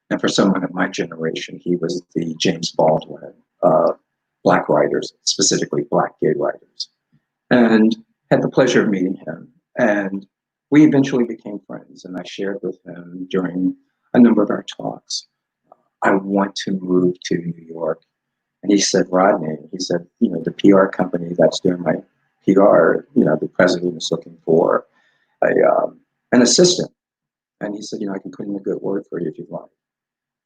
And for someone of my generation, he was the James Baldwin of Black writers, specifically Black gay writers. And had the pleasure of meeting him. And we eventually became friends. And I shared with him during a number of our talks, I want to move to New York. And he said, Rodney, he said, the PR company that's doing my PR, the president is looking for an assistant. And he said, I can put in a good word for you if you'd like.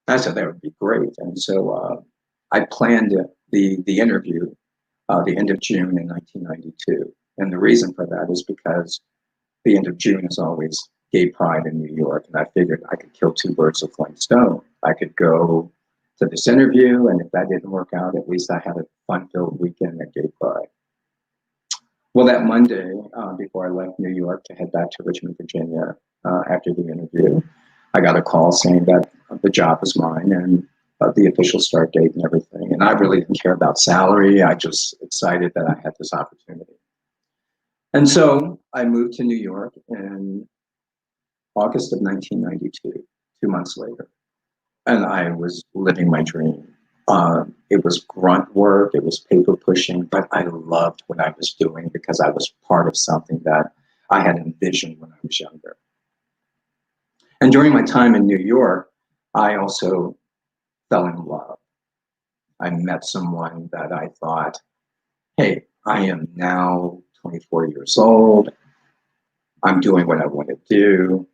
I said, that would be great. And so I planned the interview the end of June in 1992. And the reason for that is because the end of June is always Gay Pride in New York. And I figured I could kill two birds with one stone. I could go to this interview, and if that didn't work out, at least I had a fun-filled weekend at Gay Pride. Well, that Monday, before I left New York to head back to Richmond, Virginia, after the interview, I got a call saying that the job was mine and the official start date and everything. And I really didn't care about salary. I just excited that I had this opportunity. And so I moved to New York in August of 1992, 2 months later. And I was living my dream. It was grunt work, it was paper pushing, but I loved what I was doing because I was part of something that I had envisioned when I was younger. And during my time in New York, I also fell in love. I met someone that I thought, hey, I am now 24 years old. I'm doing what I want to do.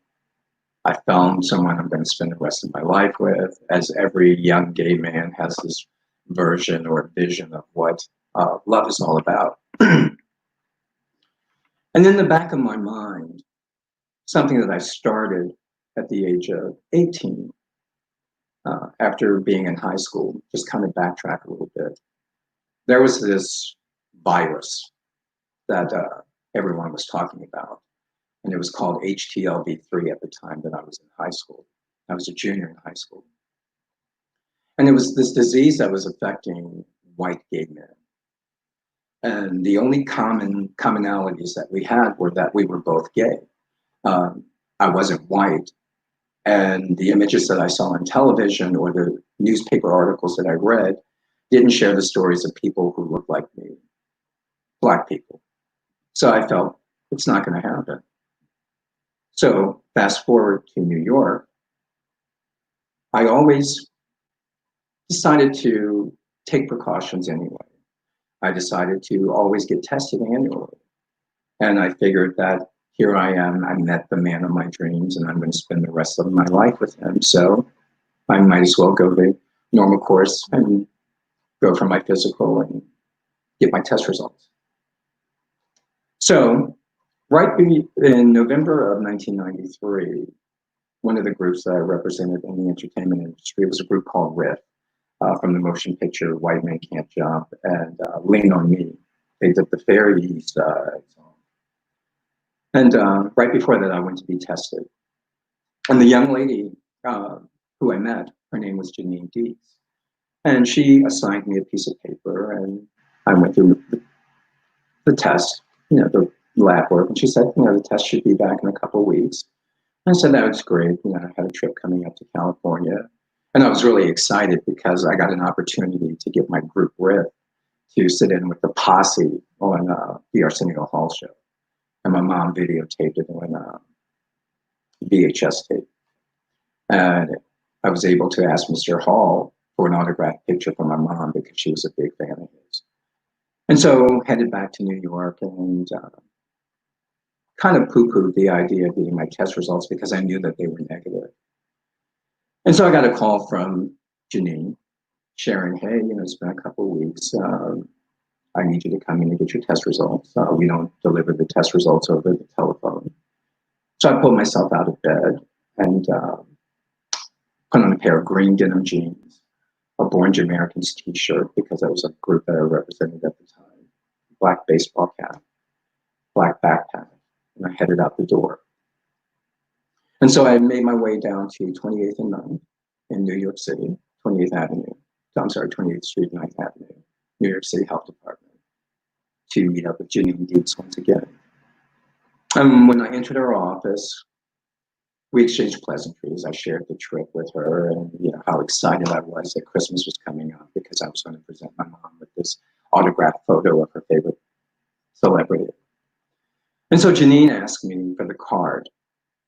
I found someone I'm going to spend the rest of my life with, as every young gay man has this version or vision of what love is all about. And in the back of my mind, something that I started at the age of 18, after being in high school, just kind of backtrack a little bit. There was this virus that everyone was talking about. And it was called HTLV3 at the time that I was in high school. I was a junior in high school. And it was this disease that was affecting white gay men. And the only commonalities that we had were that we were both gay. I wasn't white. And the images that I saw on television or the newspaper articles that I read didn't share the stories of people who looked like me, Black people. So I felt it's not going to happen. So fast forward to New York, I always decided to take precautions anyway. I decided to always get tested annually. And I figured that here I am, I met the man of my dreams and I'm going to spend the rest of my life with him. So I might as well go the normal course and go for my physical and get my test results. So right in November of 1993, one of the groups that I represented in the entertainment industry was a group called Riff, from the motion picture White Men Can't Jump and Lean on Me. They did the Fair East song. And right before that, I went to be tested. And the young lady who I met, her name was Janine Deeks. And she assigned me a piece of paper and I went through the test, the lab work, and she said, the test should be back in a couple of weeks. And I said, that was great. I had a trip coming up to California. And I was really excited because I got an opportunity to get my group Riff to sit in with the posse on the Arsenio Hall show. And my mom videotaped it on VHS tape. And I was able to ask Mr. Hall for an autographed picture for my mom because she was a big fan of his. And so headed back to New York and kind of poo-pooed the idea of getting my test results because I knew that they were negative. And so I got a call from Janine sharing, hey, it's been a couple of weeks. I need you to come in and get your test results. We don't deliver the test results over the telephone. So I pulled myself out of bed and put on a pair of green denim jeans, a Born Americans t-shirt, because that was a group that I represented at the time, black baseball cap, black backpack, and I headed out the door. And so I made my way down to 28th and 9th in New York City, 28th Street, 9th Avenue, New York City Health Department, to meet up with Janine Dietz once again. And when I entered her office, we exchanged pleasantries. I shared the trip with her and how excited I was that Christmas was coming up because I was going to present my mom with this autographed photo of her favorite celebrity. And so Janine asked me for the card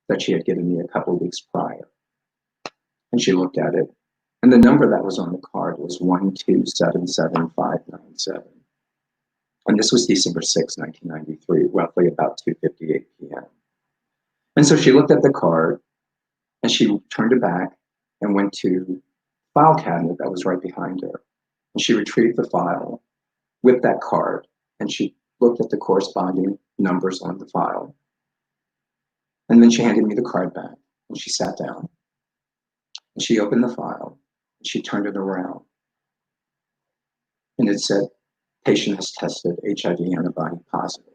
that she had given me a couple of weeks prior. And she looked at it, and the number that was on the card was 1277597. And this was December 6, 1993, roughly about 2:58 p.m. And so she looked at the card, and she turned it back and went to the file cabinet that was right behind her. And she retrieved the file with that card, and she looked at the corresponding numbers on the file. And then she handed me the card back, and she sat down. And she opened the file, and she turned it around. And it said, patient has tested HIV antibody positive.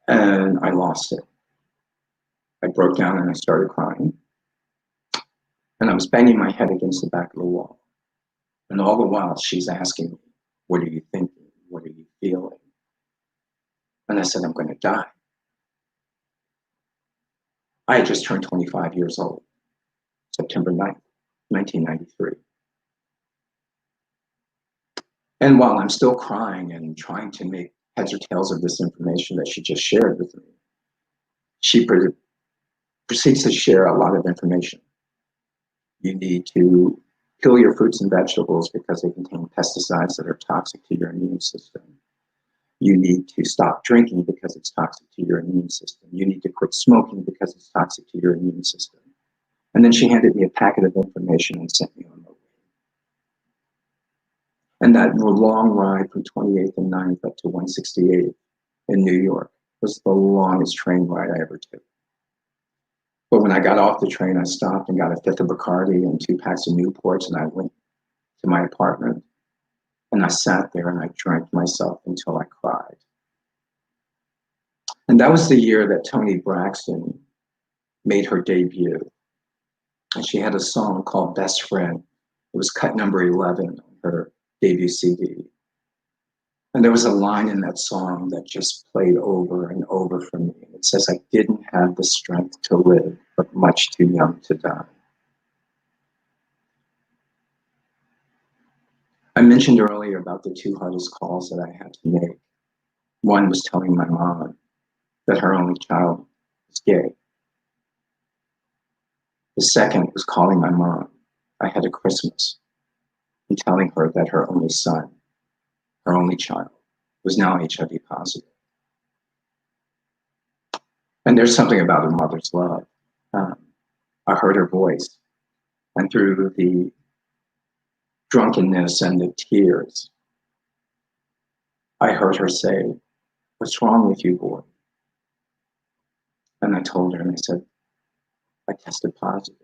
And I lost it. I broke down and I started crying. And I was banging my head against the back of the wall. And all the while she's asking me, what are you thinking? What are you feeling? And I said, I'm going to die. I had just turned 25 years old, September 9th, 1993. And while I'm still crying and trying to make heads or tails of this information that she just shared with me, she proceeds to share a lot of information. You need to kill your fruits and vegetables because they contain pesticides that are toxic to your immune system. You need to stop drinking because it's toxic to your immune system. You need to quit smoking because it's toxic to your immune system. And then she handed me a packet of information and sent me on my way. And that long ride from 28th and 9th up to 168th in New York was the longest train ride I ever took. But when I got off the train, I stopped and got a fifth of Bacardi and 2 packs of Newports, and I went to my apartment. And I sat there and I drank myself until I cried. And that was the year that Toni Braxton made her debut. And she had a song called Best Friend. It was cut number 11 on her debut CD. And there was a line in that song that just played over and over for me. It says, I didn't have the strength to live, but much too young to die. I mentioned earlier about the 2 hardest calls that I had to make. One was telling my mom that her only child was gay. The second was calling my mom ahead of Christmas and telling her that her only son, her only child, was now HIV positive. And there's something about a mother's love. I heard her voice, and through the drunkenness and the tears, I heard her say, what's wrong with you, boy? And I told her, and I said, I tested positive.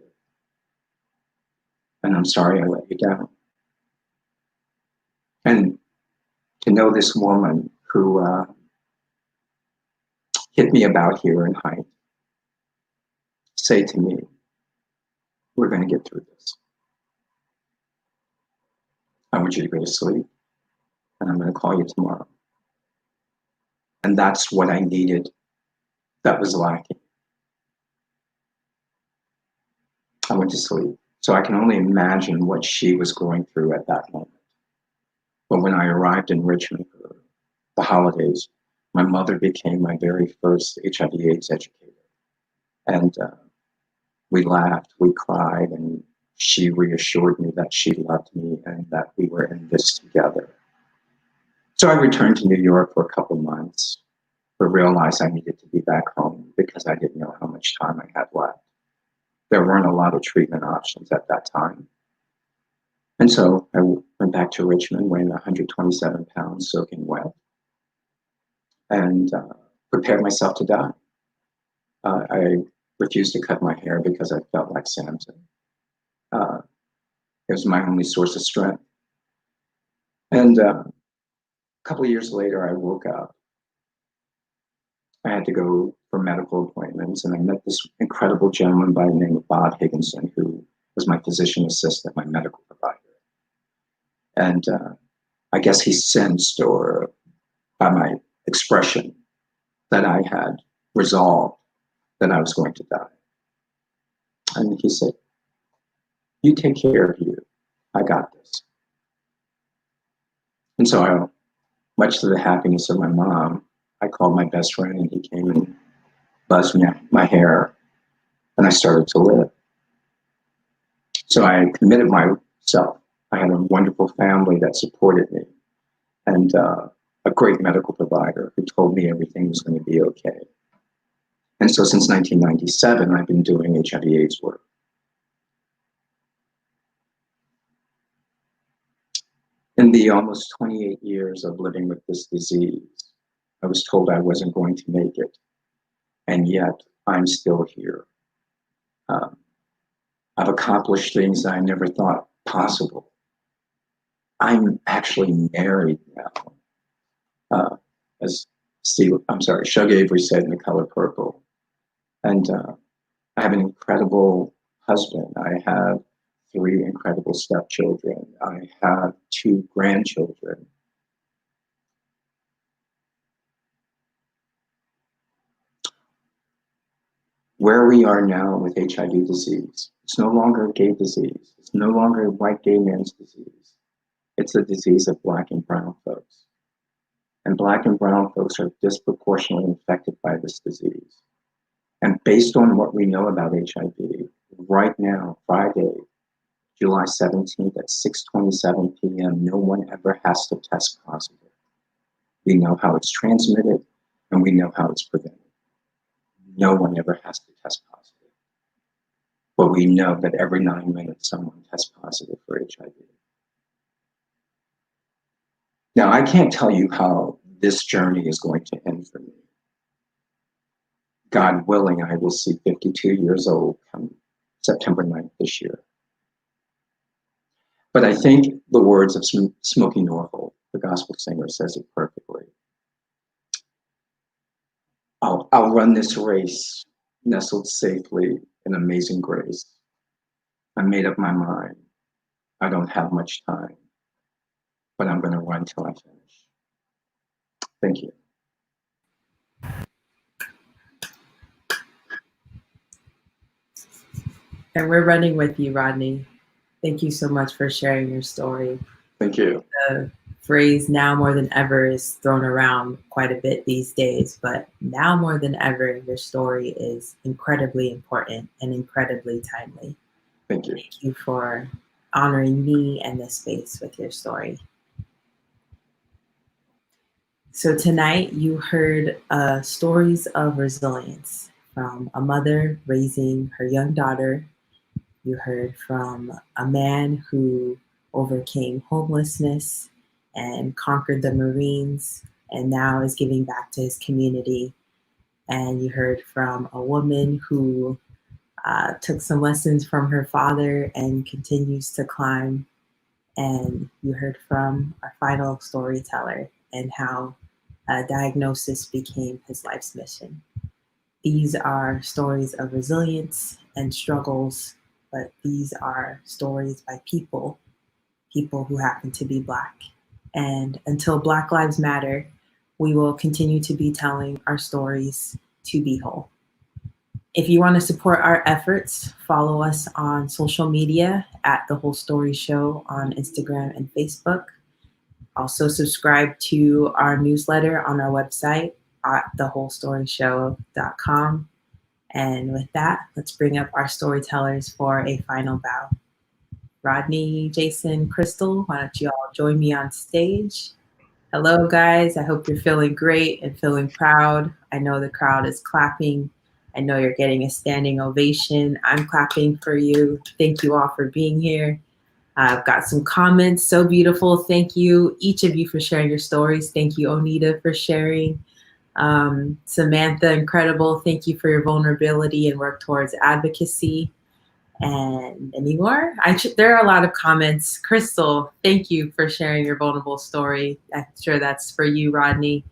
And I'm sorry I let you down. And to know this woman who hit me about here in height, say to me, we're going to get through this. I want you to go to sleep, and I'm going to call you tomorrow. And that's what I needed that was lacking. I went to sleep. So I can only imagine what she was going through at that moment. But when I arrived in Richmond for the holidays, my mother became my very first HIV/AIDS educator. And we laughed, we cried, and she reassured me that she loved me and that we were in this together. So I returned to New York for a couple months, but realized I needed to be back home because I didn't know how much time I had left. There weren't a lot of treatment options at that time. And so I went back to Richmond, weighing 127 pounds, soaking wet, and prepared myself to die. I refused to cut my hair because I felt like Samson. It was my only source of strength. And a couple of years later, I woke up. I had to go for medical appointments, and I met this incredible gentleman by the name of Bob Higginson, who was my physician assistant, my medical provider. And I guess he sensed, or by my expression, that I had resolved that I was going to die. And he said, "You take care of you. I got this." And so, much to the happiness of my mom, I called my best friend, and he came and buzzed my hair, and I started to live. So I committed myself. I had a wonderful family that supported me, and a great medical provider who told me everything was going to be okay. And so since 1997, I've been doing HIV/AIDS work. In the almost 28 years of living with this disease, I was told I wasn't going to make it, and yet I'm still here. I've accomplished things that I never thought possible. I'm actually married now, as Shug Avery said in The Color Purple. And I have an incredible husband. I have 3 incredible stepchildren. I have 2 grandchildren. Where we are now with HIV disease, it's no longer a gay disease. It's no longer a white gay man's disease. It's a disease of Black and brown folks. And Black and brown folks are disproportionately infected by this disease. And based on what we know about HIV, right now, Friday, July 17th at 6:27 p.m., no one ever has to test positive. We know how it's transmitted, and we know how it's prevented. No one ever has to test positive. But we know that every 9 minutes, someone tests positive for HIV. Now, I can't tell you how this journey is going to end for me. God willing, I will see 52 years old come September 9th this year. But I think the words of Smokey Norfolk, the gospel singer, says it perfectly. I'll run this race nestled safely in amazing grace. I made up my mind. I don't have much time, but I'm going to run till I finish. Thank you. And we're running with you, Rodney. Thank you so much for sharing your story. Thank you. The phrase "now more than ever" is thrown around quite a bit these days, but now more than ever, your story is incredibly important and incredibly timely. Thank you. Thank you for honoring me and this space with your story. So tonight you heard stories of resilience from a mother raising her young daughter. You heard from a man who overcame homelessness and conquered the Marines and now is giving back to his community. And you heard from a woman who took some lessons from her father and continues to climb. And you heard from our final storyteller and how a diagnosis became his life's mission. These are stories of resilience and struggles, but these are stories by people who happen to be Black. And until Black Lives Matter, we will continue to be telling our stories to be whole. If you want to support our efforts, follow us on social media at The Whole Story Show on Instagram and Facebook. Also subscribe to our newsletter on our website at thewholestoryshow.com. And with that, let's bring up our storytellers for a final bow. Rodney, Jason, Chrystal, why don't you all join me on stage? Hello, guys. I hope you're feeling great and feeling proud. I know the crowd is clapping. I know you're getting a standing ovation. I'm clapping for you. Thank you all for being here. I've got some comments. So beautiful. Thank you, each of you, for sharing your stories. Thank you, Onita, for sharing. Samantha, incredible. Thank you for your vulnerability and work towards advocacy. And any more? There are a lot of comments. Crystal, thank you for sharing your vulnerable story. I'm sure that's for you, Rodney.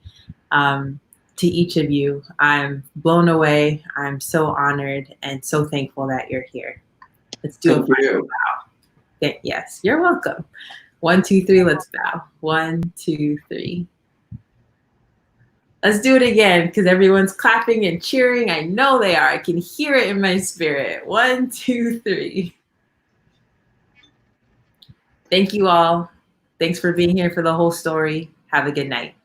To each of you, I'm blown away. I'm so honored and so thankful that you're here. Let's do a final bow. Yes, you're welcome. 1, 2, 3, let's bow. 1, 2, 3. Let's do it again because everyone's clapping and cheering. I know they are. I can hear it in my spirit. 1, 2, 3. Thank you all. Thanks for being here for the whole story. Have a good night.